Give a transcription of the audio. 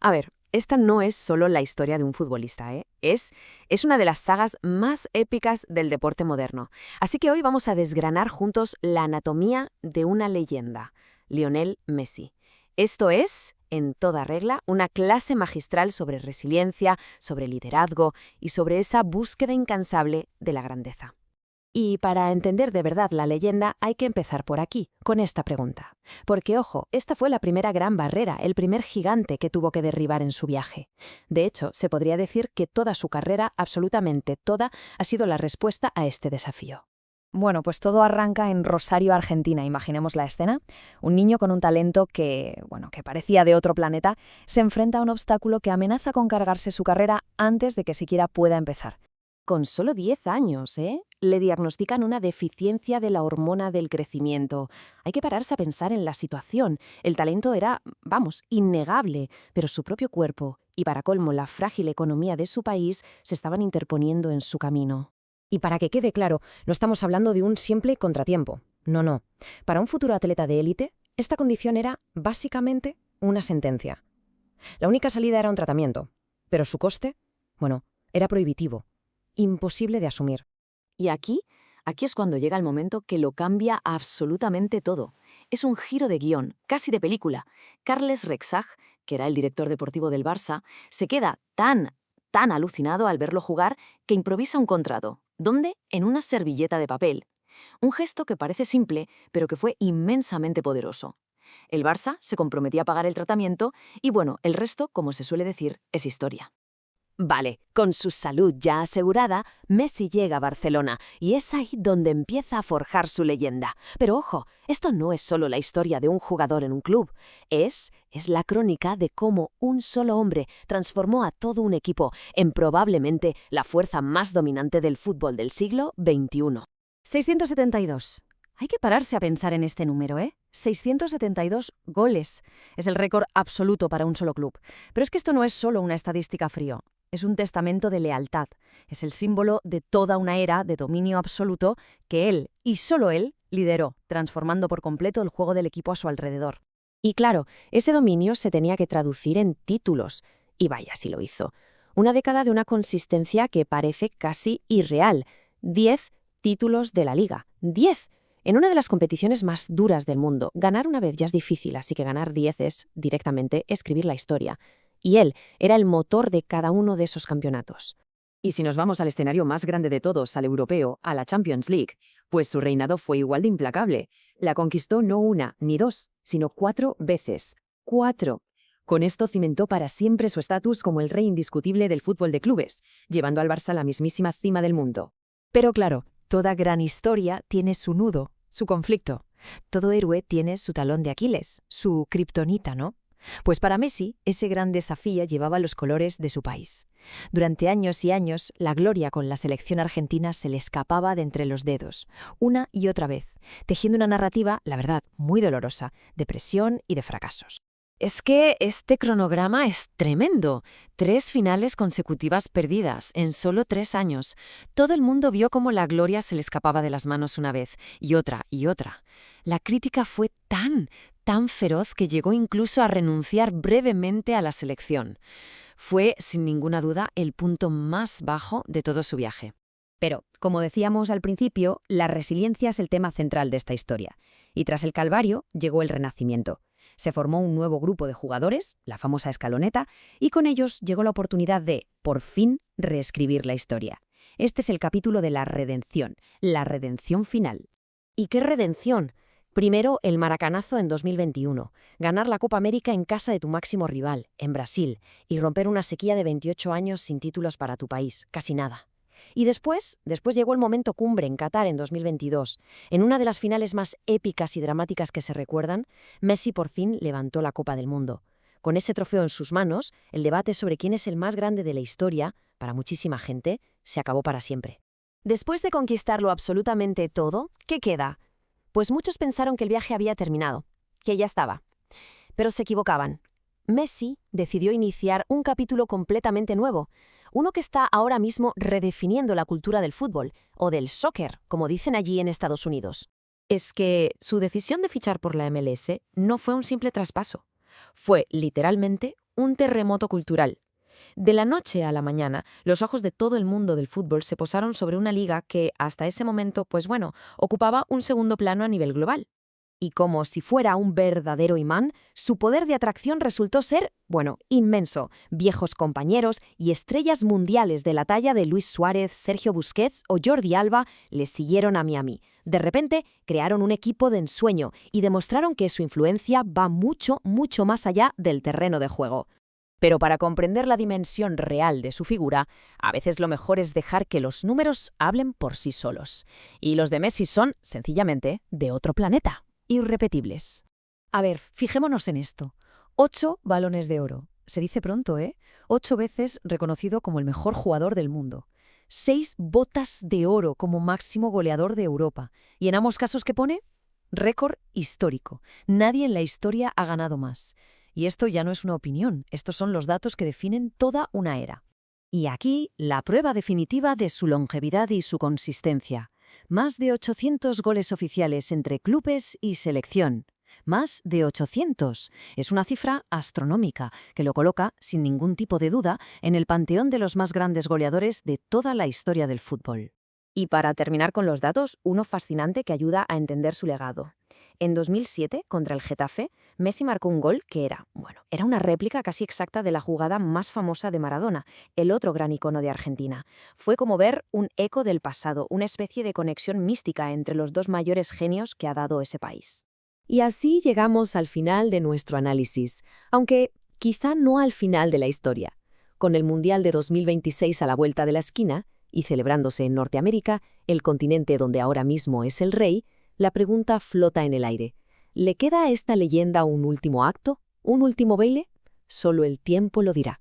A ver, esta no es solo la historia de un futbolista, ¿eh? Es una de las sagas más épicas del deporte moderno. Así que hoy vamos a desgranar juntos la anatomía de una leyenda, Lionel Messi. Esto es, en toda regla, una clase magistral sobre resiliencia, sobre liderazgo y sobre esa búsqueda incansable de la grandeza. Y para entender de verdad la leyenda hay que empezar por aquí, con esta pregunta. Porque, ojo, esta fue la primera gran barrera, el primer gigante que tuvo que derribar en su viaje. De hecho, se podría decir que toda su carrera, absolutamente toda, ha sido la respuesta a este desafío. Bueno, pues todo arranca en Rosario, Argentina, imaginemos la escena. Un niño con un talento que parecía de otro planeta, se enfrenta a un obstáculo que amenaza con cargarse su carrera antes de que siquiera pueda empezar. Con solo 10 años, le diagnostican una deficiencia de la hormona del crecimiento. Hay que pararse a pensar en la situación. El talento era, innegable, pero su propio cuerpo y, para colmo, la frágil economía de su país se estaban interponiendo en su camino. Y para que quede claro, no estamos hablando de un simple contratiempo. No. Para un futuro atleta de élite, esta condición era, básicamente, una sentencia. La única salida era un tratamiento, pero su coste, era prohibitivo. Imposible de asumir. Y aquí es cuando llega el momento que lo cambia absolutamente todo. Es un giro de guión, casi de película. Carles Rexach, que era el director deportivo del Barça, se queda tan alucinado al verlo jugar que improvisa un contrato. ¿Dónde? En una servilleta de papel. Un gesto que parece simple, pero que fue inmensamente poderoso. El Barça se comprometía a pagar el tratamiento y, el resto, como se suele decir, es historia. Vale, con su salud ya asegurada, Messi llega a Barcelona y es ahí donde empieza a forjar su leyenda. Pero ojo, esto no es solo la historia de un jugador en un club, es la crónica de cómo un solo hombre transformó a todo un equipo en probablemente la fuerza más dominante del fútbol del siglo XXI. 672. Hay que pararse a pensar en este número, 672 goles. Es el récord absoluto para un solo club. Pero es que esto no es solo una estadística frío. Es un testamento de lealtad. Es el símbolo de toda una era de dominio absoluto que él, y solo él, lideró, transformando por completo el juego del equipo a su alrededor. Y claro, ese dominio se tenía que traducir en títulos. Y vaya si lo hizo. Una década de una consistencia que parece casi irreal. 10 títulos de la Liga. 10. En una de las competiciones más duras del mundo, ganar una vez ya es difícil, así que ganar 10 es directamente escribir la historia. Y él era el motor de cada uno de esos campeonatos. Y si nos vamos al escenario más grande de todos, al europeo, a la Champions League, pues su reinado fue igual de implacable. La conquistó no una ni dos, sino 4 veces. 4. Con esto cimentó para siempre su estatus como el rey indiscutible del fútbol de clubes, llevando al Barça a la mismísima cima del mundo. Pero claro, toda gran historia tiene su nudo, su conflicto. Todo héroe tiene su talón de Aquiles, su kriptonita, ¿no? Pues para Messi, ese gran desafío llevaba los colores de su país. Durante años y años, la gloria con la selección argentina se le escapaba de entre los dedos, una y otra vez, tejiendo una narrativa, la verdad, muy dolorosa, de presión y de fracasos. Es que este cronograma es tremendo. 3 finales consecutivas perdidas en solo 3 años. Todo el mundo vio cómo la gloria se le escapaba de las manos una vez, y otra, y otra. La crítica fue tan feroz que llegó incluso a renunciar brevemente a la selección. Fue, sin ninguna duda, el punto más bajo de todo su viaje. Pero, como decíamos al principio, la resiliencia es el tema central de esta historia. Y tras el calvario llegó el renacimiento. Se formó un nuevo grupo de jugadores, la famosa escaloneta, y con ellos llegó la oportunidad de, por fin, reescribir la historia. Este es el capítulo de la redención final. ¿Y qué redención? Primero, el maracanazo en 2021, ganar la Copa América en casa de tu máximo rival, en Brasil, y romper una sequía de 28 años sin títulos para tu país, casi nada. Y después llegó el momento cumbre en Qatar en 2022. En una de las finales más épicas y dramáticas que se recuerdan, Messi por fin levantó la Copa del Mundo. Con ese trofeo en sus manos, el debate sobre quién es el más grande de la historia, para muchísima gente, se acabó para siempre. Después de conquistarlo absolutamente todo, ¿qué queda? Pues muchos pensaron que el viaje había terminado, que ya estaba. Pero se equivocaban. Messi decidió iniciar un capítulo completamente nuevo, uno que está ahora mismo redefiniendo la cultura del fútbol, o del soccer, como dicen allí en Estados Unidos. Es que su decisión de fichar por la MLS no fue un simple traspaso. Fue literalmente un terremoto cultural. De la noche a la mañana, los ojos de todo el mundo del fútbol se posaron sobre una liga que, hasta ese momento, ocupaba un segundo plano a nivel global. Y como si fuera un verdadero imán, su poder de atracción resultó ser, inmenso. Viejos compañeros y estrellas mundiales de la talla de Luis Suárez, Sergio Busquets o Jordi Alba les siguieron a Miami. De repente, crearon un equipo de ensueño y demostraron que su influencia va mucho, mucho más allá del terreno de juego. Pero para comprender la dimensión real de su figura, a veces lo mejor es dejar que los números hablen por sí solos. Y los de Messi son, sencillamente, de otro planeta. Irrepetibles. A ver, fijémonos en esto. 8 balones de oro. Se dice pronto, ¿eh? 8 veces reconocido como el mejor jugador del mundo. 6 botas de oro como máximo goleador de Europa. Y en ambos casos, ¿qué pone? Récord histórico. Nadie en la historia ha ganado más. Y esto ya no es una opinión, estos son los datos que definen toda una era. Y aquí, la prueba definitiva de su longevidad y su consistencia. Más de 800 goles oficiales entre clubes y selección. Más de 800. Es una cifra astronómica que lo coloca, sin ningún tipo de duda, en el panteón de los más grandes goleadores de toda la historia del fútbol. Y para terminar con los datos, uno fascinante que ayuda a entender su legado. En 2007, contra el Getafe, Messi marcó un gol que era una réplica casi exacta de la jugada más famosa de Maradona, el otro gran icono de Argentina. Fue como ver un eco del pasado, una especie de conexión mística entre los dos mayores genios que ha dado ese país. Y así llegamos al final de nuestro análisis, aunque quizá no al final de la historia. Con el Mundial de 2026 a la vuelta de la esquina, y celebrándose en Norteamérica, el continente donde ahora mismo es el rey, la pregunta flota en el aire. ¿Le queda a esta leyenda un último acto? ¿Un último baile? Solo el tiempo lo dirá.